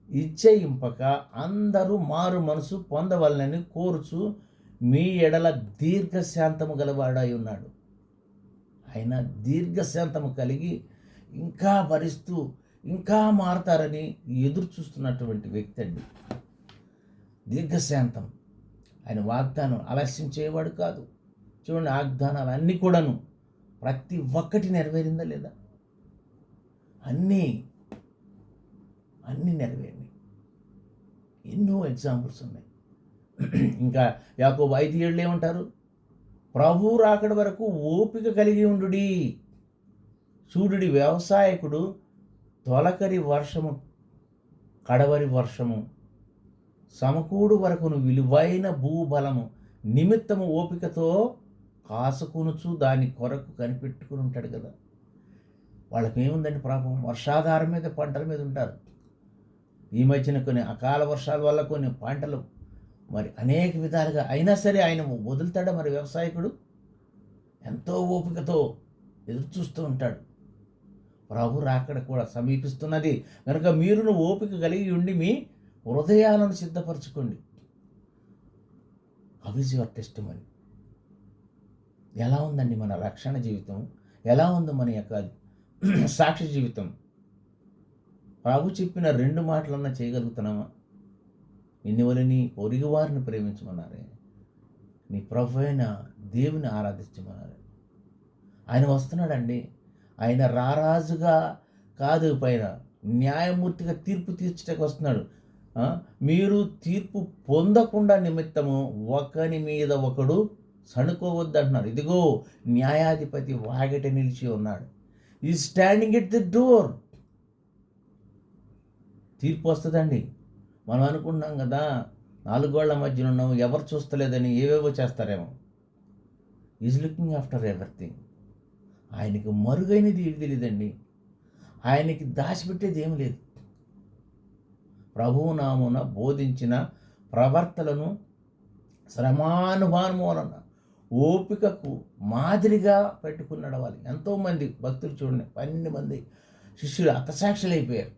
ఇచ్చయింపక అందరూ మారు మనసు పొందవలనని కోరుచు మీ ఎడల దీర్ఘశాంతము గలవాడై ఉన్నాడు. ఆయన దీర్ఘశాంతము కలిగి ఇంకా భరిస్తూ ఇంకా మారతారని ఎదురు చూస్తున్నటువంటి వ్యక్తి అండి. దీర్ఘశాంతం. ఆయన వాగ్దానం ఆలస్యం చేయవాడు కాదు. చూడండి, వాగ్దానాలు అన్నీ కూడాను ప్రతి ఒక్కటి నెరవేరిందా లేదా? అన్నీ నెరవేరినాయి. ఎన్నో ఎగ్జాంపుల్స్ ఉన్నాయి. ఇంకా యాకోబు 5:7 ఏమంటారు? ప్రభు రాకడ వరకు ఓపిక కలిగి ఉండుడి. చూడుడి, వ్యవసాయకుడు తొలకరి వర్షము కడవరి వర్షము సమకూడు వరకును విలువైన భూబలము నిమిత్తము ఓపికతో కాసుకొనుచు దాని కొరకు కనిపెట్టుకుని ఉంటాడు కదా. వాళ్ళకి ఏముందండి పాపం, వర్షాధారం మీద పంటల మీద ఉంటారు. ఈ మధ్యన కొన్ని అకాల వర్షాల వల్ల కొన్ని పంటలు మరి అనేక విధాలుగా అయినా సరే ఆయన వదులుతాడా మరి వ్యవసాయకుడు? ఎంతో ఓపికతో ఎదురు చూస్తూ ఉంటాడు. ప్రభు రాకడ కూడా సమీపిస్తున్నది కనుక మీరును ఓపిక కలిగి ఉండి మీ హృదయాలను సిద్ధపరచుకోండి. How is your testimony? ఎలా ఉందండి మన రక్షణ జీవితం? ఎలా ఉంది మన యొక్క సాక్షి జీవితం? ప్రభు చెప్పిన 2 మాటలన్నా చేయగలుగుతున్నామా? నిన్నువలని పొరుగు వారిని ప్రేమించమన్నారే, నీ ప్రభు అయిన దేవుని ఆరాధించమన్నారు. ఆయన వస్తున్నాడండి. ఆయన రారాజుగా కాదు, పైన న్యాయమూర్తిగా తీర్పు తీర్చడానికి వస్తున్నాడు. మీరు తీర్పు పొందకుండా నిమిత్తము ఒకని మీద ఒకడు సణుకోవద్దు అంటున్నారు. ఇదిగో న్యాయాధిపతి వాకిట నిలిచి ఉన్నాడు. ఈ స్టాండింగ్ ఎట్ ది డోర్. తీర్పు వస్తుందండి. మనం అనుకుంటున్నాం కదా, 4 గోళ్ల మధ్యన ఉన్నాము, ఎవరు చూస్తలేదని ఏవేవో చేస్తారేమో. Is looking after everything. ఆయనకి మరుగైనది ఏది తెలియదండి. ఆయనకి దాచిపెట్టేది ఏమి లేదు. ప్రభువు నామున బోధించిన ప్రవర్తలను శ్రమానుభావములన ఓపికకు మాదిరిగా పెట్టుకుని నడవాలి. ఎంతోమంది భక్తులు చూడండి, 12 మంది శిష్యులు హతసాక్షులైపోయారు.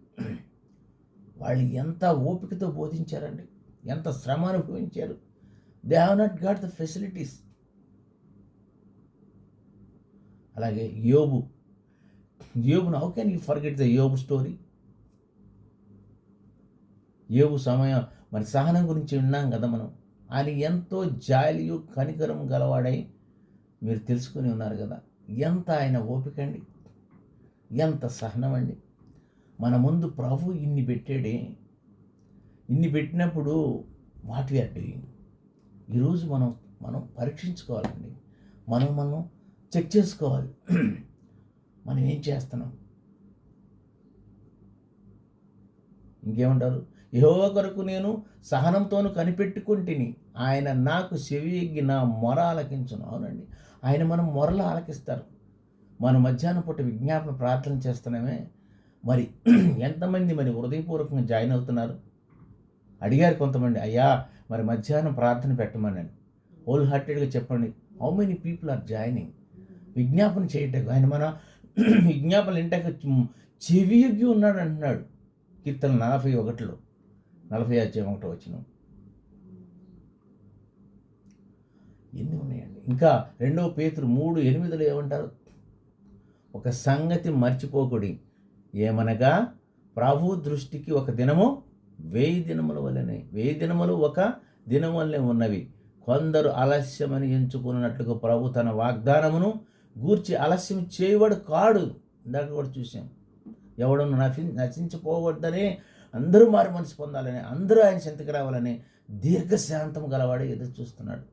వాళ్ళు ఎంత ఓపికతో బోధించారండి, ఎంత శ్రమ అనుభవించారు. They have not got the facilities. అలాగే యోబును how can you forget the యోబు స్టోరీ? యోబు సమయం మరి సహనం గురించి విన్నాం కదా మనం. ఆయన ఎంతో జాలియు కనికరం గలవాడై మీరు తెలుసుకుని ఉన్నారు కదా. ఎంత ఆయన ఓపిక అండి, ఎంత సహనం అండి. మన ముందు ప్రభు ఇన్ని పెట్టాడే. ఇన్ని పెట్టినప్పుడు వాట్ వి ఆర్ డూయింగ్? ఈరోజు మనం పరీక్షించుకోవాలండి. మనం చెక్ చేసుకోవాలి. మనం ఏం చేస్తున్నాం? ఇంకేమంటారు? యెహోవా కొరకు నేను సహనంతోను కనిపెట్టుకుంటుని, ఆయన నాకు చెవియొగ్గి నా మొర ఆలకించును. అవునండి, ఆయన మనం మొరలు ఆలకిస్తారు. మనం మధ్యాహ్నం పూట విజ్ఞాపన ప్రార్థన చేస్తున్నామే, మరి ఎంతమంది మరి హృదయపూర్వకంగా జాయిన్ అవుతున్నారు? అడిగారు కొంతమంది, అయ్యా మరి మధ్యాహ్నం ప్రార్థన పెట్టమని. హోల్ హార్టెడ్గా చెప్పండి, how many people are joining? విజ్ఞాపన చేయటకు ఆయన మన విజ్ఞాపనలు వింటకు చెవియొగ్గి ఉన్నాడు అంటున్నాడు. కీర్తన 41 40:1 ఎన్ని ఉన్నాయండి. ఇంకా 2 పేతురు 3:8 ఏమంటారు? ఒక సంగతి మర్చిపోకుడి, ఏమనగా ప్రభు దృష్టికి ఒక దినము 1000 దినముల వలెనే, 1000 దినములు ఒక దినం వల్లే ఉన్నవి. కొందరు ఆలస్యమని ఎంచుకున్నట్లుగా ప్రభు తన వాగ్దానమును గూర్చి ఆలస్యం చేయవాడు కాడు. ఇందాక కూడా చూసాం. ఎవడను నశించిపోవద్దని, అందరూ మారు మనసు పొందాలని, అందరూ ఆయన చెంతకు రావాలని దీర్ఘశాంతం గలవాడు ఎదురు చూస్తున్నాడు.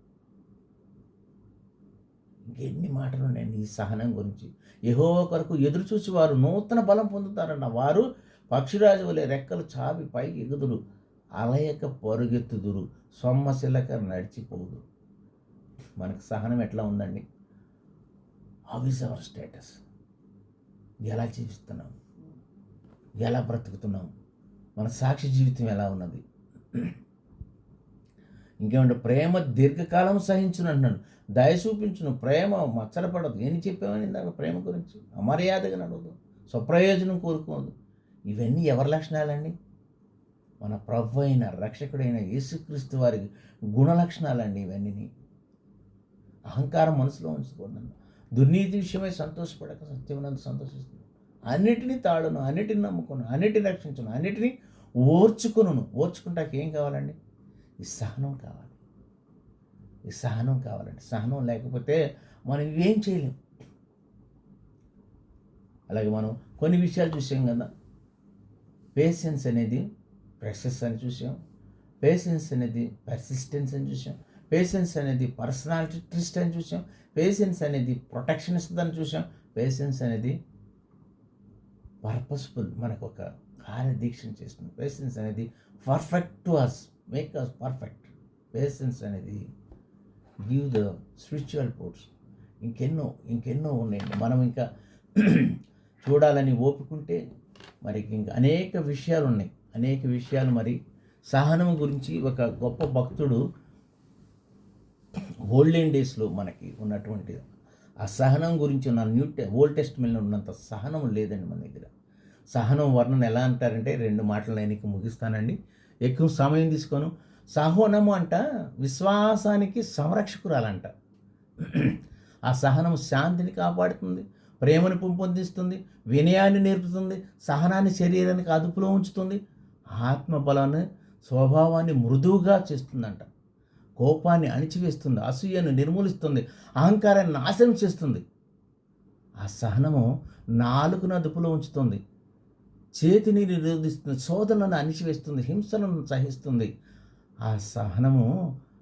ఇంకెన్ని మాటలు ఉన్నాయండి ఈ సహనం గురించి. యెహోవా కొరకు ఎదురు చూసి వారు నూతన బలం పొందుతారన్న. వారు పక్షిరాజు వలె రెక్కలు చాపి పైకి ఎగుదురు, అలయక పరుగెత్తుదురు, సొమ్మశిలక నడిచిపోదు. మనకు సహనం ఎట్లా ఉందండి? How is our status? ఎలా జీవిస్తున్నాం? ఎలా బ్రతుకుతున్నాం? మన సాక్షి జీవితం ఎలా ఉన్నది? ఇంకేమంటే ప్రేమ దీర్ఘకాలం సహించును అంటున్నాడు. దయ చూపించును, ప్రేమ మచ్చలపడదు. ఏం చెప్పామని ఇందాక ప్రేమ గురించి? అమర్యాదగా నడవదు, స్వప్రయోజనం కోరుకోదు. ఇవన్నీ ఎవరి లక్షణాలండి? మన ప్రభు అయిన రక్షకుడైన యేసుక్రీస్తు వారి గుణ లక్షణాలండి ఇవన్నీ. అహంకారం మనసులో ఉంచకూడదు. దుర్నీతి విషయమై సంతోషపడక సత్యమునందు సంతోషిస్తుంది. అన్నిటినీ తాడును, అన్నిటిని నమ్ముకును, అన్నిటిని రక్షించును, అన్నిటినీ ఓర్చుకును. ఓర్చుకుంటాక ఏం కావాలండి? ఈ సహనం కావాలి. ఈ సహనం కావాలండి. సహనం లేకపోతే మనం ఏం చేయలేం. అలాగే మనం కొన్ని విషయాలు చూసాం కదా. పేషెన్స్ అనేది ప్రెషస్ అని చూసాం. పేషెన్స్ అనేది పర్సిస్టెన్స్ అని చూసాం. పేషెన్స్ అనేది పర్సనాలిటీ ట్విస్ట్ అని చూసాం. పేషెన్స్ అనేది ప్రొటెక్షనిస్ట్ అని చూసాం. పేషెన్స్ అనేది పర్పస్ఫుల్, మనకు ఒక కార్యదీక్షను చేస్తుంది. పేషెన్స్ అనేది perfect to us, make us perfect. Patience అనేది గివ్ ద స్పిరిచువల్ ఫుడ్స్. ఇంకెన్నో ఉన్నాయండి. మనం ఇంకా చూడాలని ఓపుకుంటే మరి ఇంకా అనేక విషయాలు ఉన్నాయి. అనేక విషయాలు మరి సహనం గురించి ఒక గొప్ప భక్తుడు ఓల్డెన్ డేస్లో మనకి ఉన్నటువంటి ఆ సహనం గురించి ఉన్న ఓల్డ్ టెస్ట్మెంట్లో ఉన్నంత సహనం లేదండి మన దగ్గర. సహనం వర్ణన ఎలా అంటారంటే 2 మాటలు నేను ఇక ముగిస్తానండి, ఎక్కువ సమయం తీసుకోను. సహనము అంట విశ్వాసానికి సంరక్షకురాలంట. ఆ సహనం శాంతిని కాపాడుతుంది, ప్రేమను పెంపొందిస్తుంది, వినయాన్ని నేర్పుతుంది, సహనాన్ని శరీరానికి అదుపులో ఉంచుతుంది, ఆత్మబలాన్ని స్వభావాన్ని మృదువుగా చేస్తుందంట, కోపాన్ని అణిచివేస్తుంది, అసూయను నిర్మూలిస్తుంది, అహంకారాన్ని నాశనం చేస్తుంది. ఆ సహనము నాలుకను అదుపులో ఉంచుతుంది, చేతిని నిరోధిస్తుంది, శోధనలను అణిచివేస్తుంది, హింసలను సహిస్తుంది. ఆ సహనము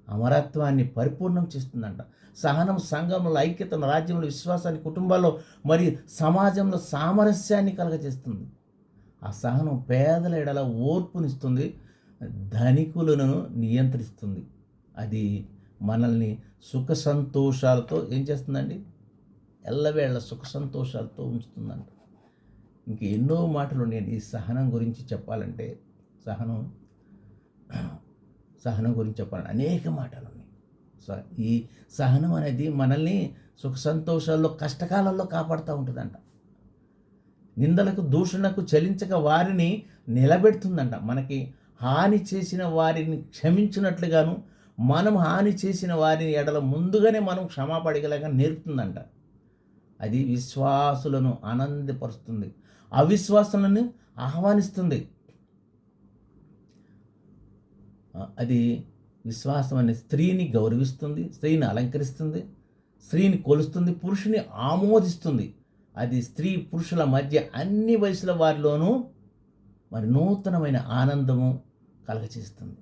అమరత్వాన్ని పరిపూర్ణం చేస్తుందంట. సహనం సంఘంలో ఐక్యతను, రాజ్యంలో విశ్వాసాన్ని, కుటుంబాల్లో మరియు సమాజంలో సామరస్యాన్ని కలగజేస్తుంది. ఆ సహనం పేదల ఎడల ఓర్పునిస్తుంది, ధనికులను నియంత్రిస్తుంది. అది మనల్ని సుఖ సంతోషాలతో ఏం చేస్తుందండి, ఎల్లవేళ సుఖ సంతోషాలతో ఉంచుతుందంట. ఇంక ఎన్నో మాటలు ఉన్నాయి ఈ సహనం గురించి చెప్పాలంటే. సహనం గురించి చెప్పాలంటే అనేక మాటలు ఉన్నాయి. ఈ సహనం అనేది మనల్ని సుఖ సంతోషాల్లో, కష్టకాలంలో కాపాడుతూ ఉంటుందంట. నిందలకు, దూషణకు చలించక వారిని నిలబెడుతుందంట. మనకి హాని చేసిన వారిని క్షమించినట్లుగాను, మనం హాని చేసిన వారిని ఎడల ముందుగానే మనం క్షమాపడగలగా నేర్పుతుందంట. అది విశ్వాసులను ఆనందపరుస్తుంది, అవిశ్వాసులను ఆహ్వానిస్తుంది. అది విశ్వాసం అనే స్త్రీని గౌరవిస్తుంది, స్త్రీని అలంకరిస్తుంది, స్త్రీని కొలుస్తుంది, పురుషుని ఆమోదిస్తుంది. అది స్త్రీ పురుషుల మధ్య అన్ని వయసుల వారిలోనూ మరి నూతనమైన ఆనందము కలగచేస్తుంది.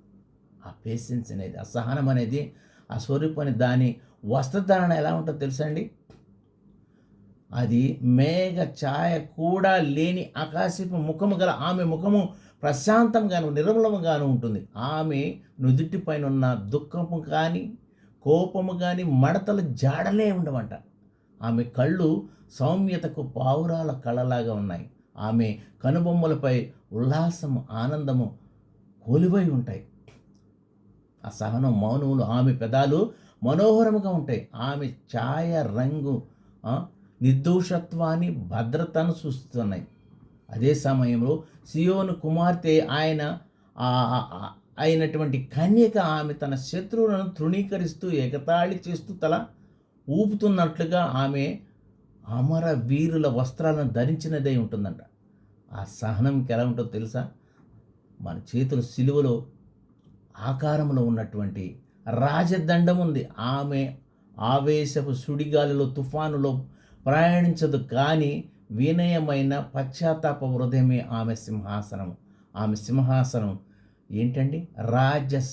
ఆ పేషెన్స్ అనేది, ఆ సహనం అనేది, ఆ స్వరూపం అనే దాని వస్త్రధారణ ఎలా ఉంటుందో తెలుసా అండి? అది మేఘ ఛాయ కూడా లేని ఆకాశపు ముఖము గల ఆమె ముఖము ప్రశాంతంగాను నిర్మలముగాను ఉంటుంది. ఆమె నుదుటి పైన ఉన్న దుఃఖము కానీ, కోపము కానీ, మడతలు జాడలే ఉండవంట. ఆమె కళ్ళు సౌమ్యతకు పావురాల కళలాగా ఉన్నాయి. ఆమె కనుబొమ్మలపై ఉల్లాసము, ఆనందము కొలువై ఉంటాయి. ఆ సహనం మౌనములు, ఆమె పెదాలు మనోహరముగా ఉంటాయి. ఆమె ఛాయ రంగు నిర్దోషత్వాన్ని, భద్రతను సూచిస్తున్నాయి. అదే సమయంలో సియోను కుమార్తె అయినటువంటి కన్యక ఆమె తన శత్రువులను తృణీకరిస్తూ, ఎగతాళి చేస్తూ తల ఊపుతున్నట్లుగా ఆమె అమర వీరుల వస్త్రాలను ధరించినదే ఉంటుందంట. ఆ సహనంకి ఎలా ఉంటుందో తెలుసా? మన చేతులు సిలువలో ఆకారంలో ఉన్నటువంటి రాజదండం ఉంది. ఆమె ఆవేశపు సుడిగాలిలో, తుఫానులో ప్రయాణించదు, కానీ వినయమైన పశ్చాత్తాప హృదయమే ఆమె సింహాసనం. ఆమె సింహాసనం ఏంటండి?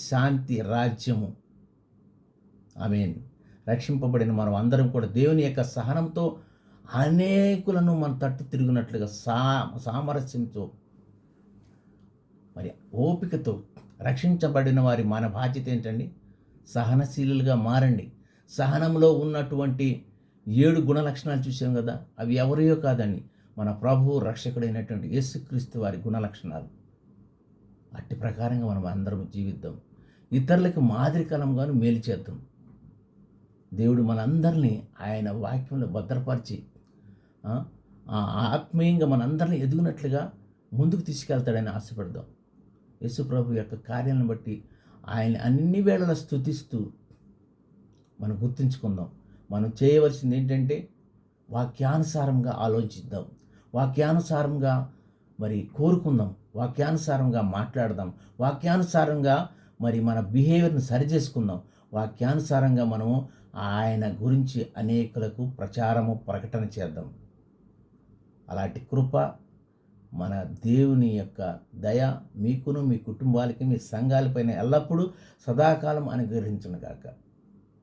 శాంతి రాజ్యము. ఆమేన్. రక్షింపబడిన మనం అందరం కూడా దేవుని యొక్క సహనంతో అనేకులను మన తట్టు తిరిగినట్లుగా సామరస్యంతో, మరి ఓపికతో రక్షించబడిన వారి మన బాధ్యత ఏంటండి? సహనశీలులుగా మారండి. సహనంలో ఉన్నటువంటి 7 గుణ లక్షణాలు చూసాం కదా, అవి ఎవరియో కాదండి, మన ప్రభువు రక్షకుడైనటువంటి యేసుక్రీస్తు వారి గుణ లక్షణాలు. అట్టి ప్రకారంగా మనం అందరం జీవిద్దాం, ఇతరులకు మాదిరికరంగాను మేలు చేద్దాం. దేవుడు మనందరినీ ఆయన వాక్యంలో భద్రపరిచి ఆత్మీయంగా మనందరినీ ఎదుగునట్లుగా ముందుకు తీసుకెళ్తాడని ఆశపడదాం. యేసు ప్రభు యొక్క కార్యాలను బట్టి ఆయన అన్ని వేళలా స్తుతిస్తూ మనం గుర్తుంచుకుందాం. మనం చేయవలసింది ఏంటంటే వాక్యానుసారంగా ఆలోచిద్దాం, వాక్యానుసారంగా మరి కోరుకుందాం, వాక్యానుసారంగా మాట్లాడదాం, వాక్యానుసారంగా మరి మన బిహేవియర్ని సరిచేసుకుందాం, వాక్యానుసారంగా మనము ఆయన గురించి అనేకులకు ప్రకటన చేద్దాం. అలాంటి కృప మన దేవుని యొక్క దయ మీకును, మీ కుటుంబాలకి, మీ సంఘాలపైన ఎల్లప్పుడూ సదాకాలం అనుగ్రహించును గాక.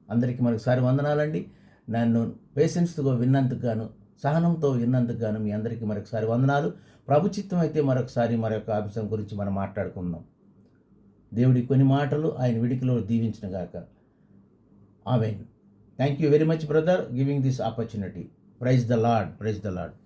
అందరికీ మరొకసారి వందనాలండి. నన్ను పేషెన్స్తో విన్నందుకు గాను, సహనంతో విన్నందుకు గాను మీ అందరికీ మరొకసారి వందనాలు. ప్రభు చిత్తం అయితే మరొక అంశం గురించి మనం మాట్లాడుకుందాం. దేవుడి కొన్ని మాటలు ఆయన విడికిలో దీవించిన గాక. ఆమేన్. Thank you very much brother giving this opportunity. Praise the Lord, praise the lord.